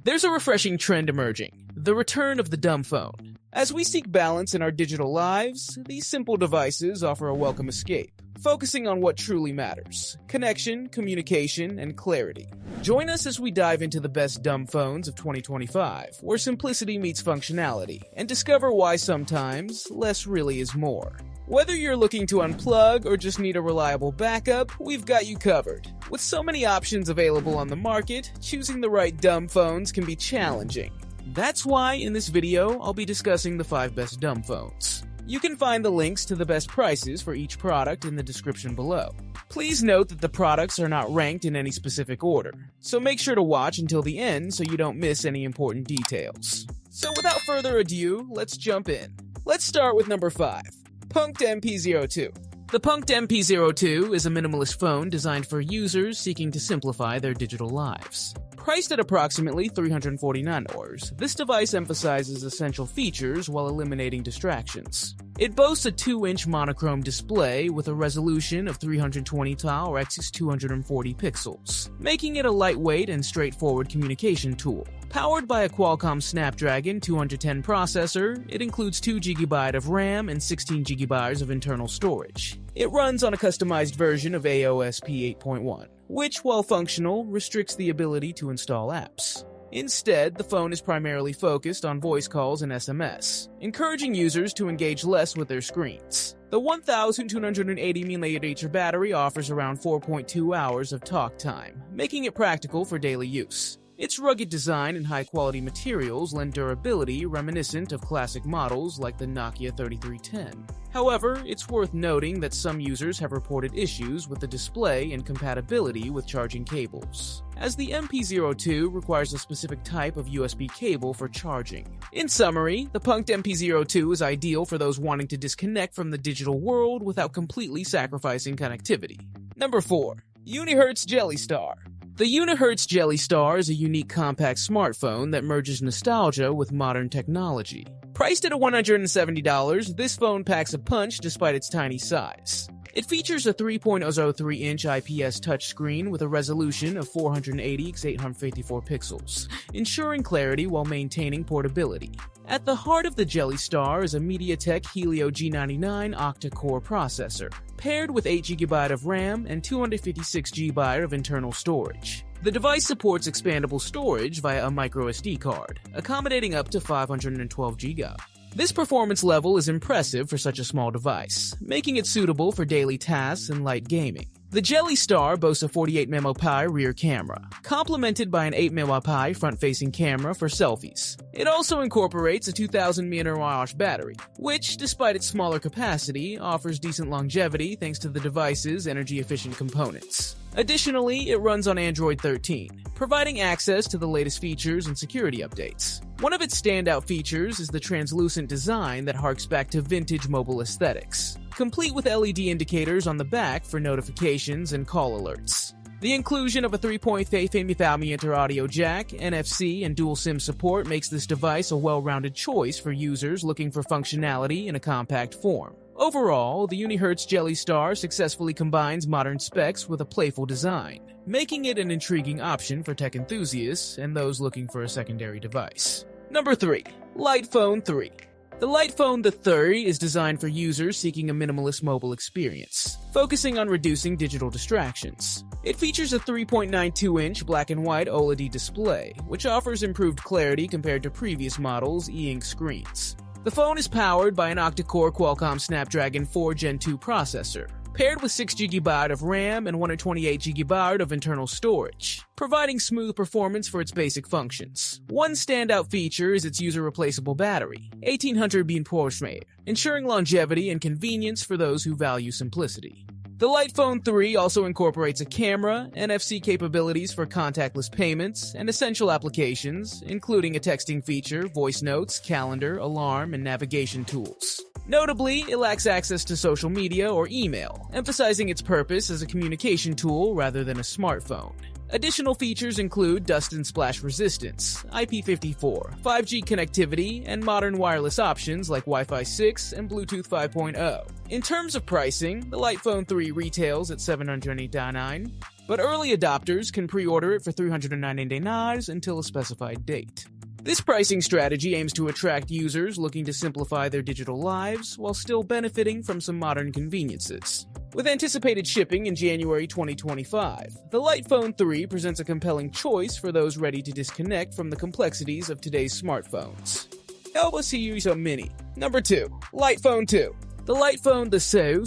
There's a refreshing trend emerging, the return of the dumb phone. As we seek balance in our digital lives, these simple devices offer a welcome escape, focusing on what truly matters: connection, communication, and clarity. Join us as we dive into the best dumb phones of 2025, where simplicity meets functionality, and discover why sometimes less really is more. Whether you're looking to unplug or just need a reliable backup, we've got you covered. With so many options available on the market, choosing the right dumb phones can be challenging. That's why in this video, I'll be discussing the 5 best dumb phones. You can find the links to the best prices for each product in the description below. Please note that the products are not ranked in any specific order, so make sure to watch until the end so you don't miss any important details. So without further ado, let's jump in. Let's start with number 5. Punkt MP02. The Punkt MP02 is a minimalist phone designed for users seeking to simplify their digital lives. Priced at approximately $349, this device emphasizes essential features while eliminating distractions. It boasts a 2-inch monochrome display with a resolution of 320 tau x 240 pixels, making it a lightweight and straightforward communication tool. Powered by a Qualcomm Snapdragon 210 processor, it includes 2 GB of RAM and 16 GB of internal storage. It runs on a customized version of AOSP 8.1, which, while functional, restricts the ability to install apps. Instead, the phone is primarily focused on voice calls and SMS, encouraging users to engage less with their screens. The 1,280 mAh battery offers around 4.2 hours of talk time, making it practical for daily use. Its rugged design and high-quality materials lend durability reminiscent of classic models like the Nokia 3310. However, it's worth noting that some users have reported issues with the display and compatibility with charging cables, as the MP02 requires a specific type of USB cable for charging. In summary, the Punkt MP02 is ideal for those wanting to disconnect from the digital world without completely sacrificing connectivity. Number 4. Unihertz Jellystar. The Unihertz Jellystar is a unique compact smartphone that merges nostalgia with modern technology. Priced at $170, this phone packs a punch despite its tiny size. It features a 3.03-inch IPS touchscreen with a resolution of 480 x 854 pixels, ensuring clarity while maintaining portability. At the heart of the Jellystar is a MediaTek Helio G99 octa-core processor, paired with 8 GB of RAM and 256 GB of internal storage. The device supports expandable storage via a microSD card, accommodating up to 512 GB. This performance level is impressive for such a small device, making it suitable for daily tasks and light gaming. The Jellystar boasts a 48 MP rear camera, complemented by an 8 MP front-facing camera for selfies. It also incorporates a 2000 mAh battery, which, despite its smaller capacity, offers decent longevity thanks to the device's energy-efficient components. Additionally, it runs on Android 13, providing access to the latest features and security updates. One of its standout features is the translucent design that harks back to vintage mobile aesthetics, complete with LED indicators on the back for notifications and call alerts. The inclusion of a 3.5mm audio jack, NFC, and dual SIM support makes this device a well-rounded choice for users looking for functionality in a compact form. Overall, the Unihertz Jellystar successfully combines modern specs with a playful design, making it an intriguing option for tech enthusiasts and those looking for a secondary device. Number 3. Lightphone 3. The Lightphone 3 is designed for users seeking a minimalist mobile experience, focusing on reducing digital distractions. It features a 3.92-inch black and white OLED display, which offers improved clarity compared to previous models' e-ink screens. The phone is powered by an octa-core Qualcomm Snapdragon 4 Gen 2 processor, paired with 6 GB of RAM and 128 GB of internal storage, providing smooth performance for its basic functions. One standout feature is its user-replaceable battery, 1800 mAh, ensuring longevity and convenience for those who value simplicity. The Lightphone 3 also incorporates a camera, NFC capabilities for contactless payments, and essential applications, including a texting feature, voice notes, calendar, alarm, and navigation tools. Notably, it lacks access to social media or email, emphasizing its purpose as a communication tool rather than a smartphone. Additional features include dust and splash resistance, IP54, 5G connectivity, and modern wireless options like Wi-Fi 6 and Bluetooth 5.0. In terms of pricing, the Lightphone 3 retails at $789. but early adopters can pre-order it for $399 until a specified date. This pricing strategy aims to attract users looking to simplify their digital lives while still benefiting from some modern conveniences. With anticipated shipping in January 2025, the Light Phone 3 presents a compelling choice for those ready to disconnect from the complexities of today's smartphones. Elba Series Mini. Number 2. Light Phone 2. The Light Phone 2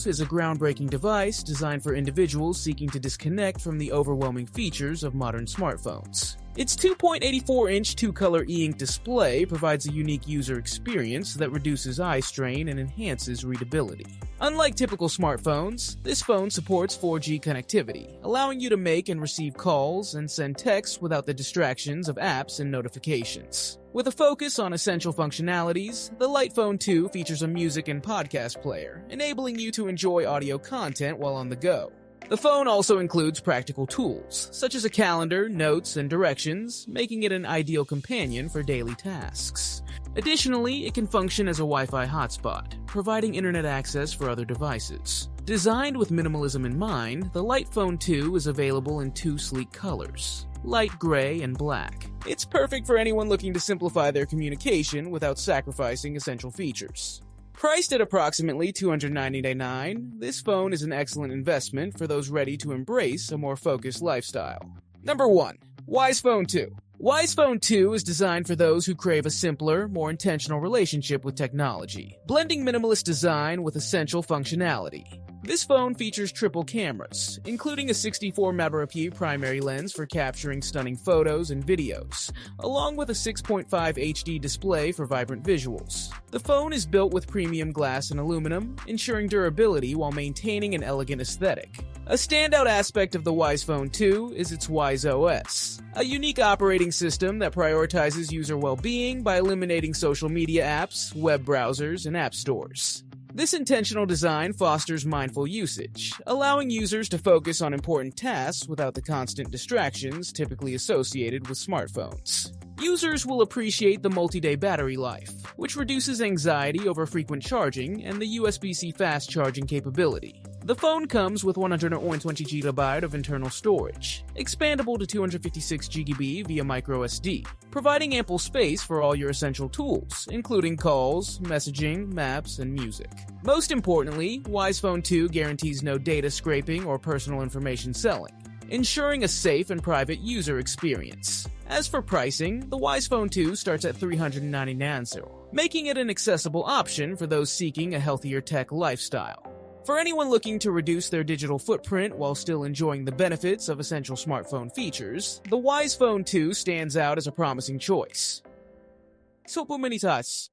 is a groundbreaking device designed for individuals seeking to disconnect from the overwhelming features of modern smartphones. Its 2.84-inch two-color e-ink display provides a unique user experience that reduces eye strain and enhances readability. Unlike typical smartphones, this phone supports 4G connectivity, allowing you to make and receive calls and send texts without the distractions of apps and notifications. With a focus on essential functionalities, the Light Phone 2 features a music and podcast player, enabling you to enjoy audio content while on the go. The phone also includes practical tools, such as a calendar, notes, and directions, making it an ideal companion for daily tasks. Additionally, it can function as a Wi-Fi hotspot, providing internet access for other devices. Designed with minimalism in mind, the Light Phone 2 is available in 2 sleek colors, light gray and black. It's perfect for anyone looking to simplify their communication without sacrificing essential features. Priced at approximately $299, this phone is an excellent investment for those ready to embrace a more focused lifestyle. Number 1. Wise Phone 2. Wise Phone 2 is designed for those who crave a simpler, more intentional relationship with technology, blending minimalist design with essential functionality. This phone features triple cameras, including a 64-megapixel primary lens for capturing stunning photos and videos, along with a 6.5 HD display for vibrant visuals. The phone is built with premium glass and aluminum, ensuring durability while maintaining an elegant aesthetic. A standout aspect of the Wise Phone 2 is its Wise OS, a unique operating system that prioritizes user well-being by eliminating social media apps, web browsers, and app stores. This intentional design fosters mindful usage, allowing users to focus on important tasks without the constant distractions typically associated with smartphones. Users will appreciate the multi-day battery life, which reduces anxiety over frequent charging and the USB-C fast charging capability. The phone comes with 128GB of internal storage, expandable to 256GB via microSD, providing ample space for all your essential tools, including calls, messaging, maps, and music. Most importantly, Wise Phone 2 guarantees no data scraping or personal information selling, ensuring a safe and private user experience. As for pricing, the Wise Phone 2 starts at $399, making it an accessible option for those seeking a healthier tech lifestyle. For anyone looking to reduce their digital footprint while still enjoying the benefits of essential smartphone features, the Wise Phone 2 stands out as a promising choice. So po many thoughts.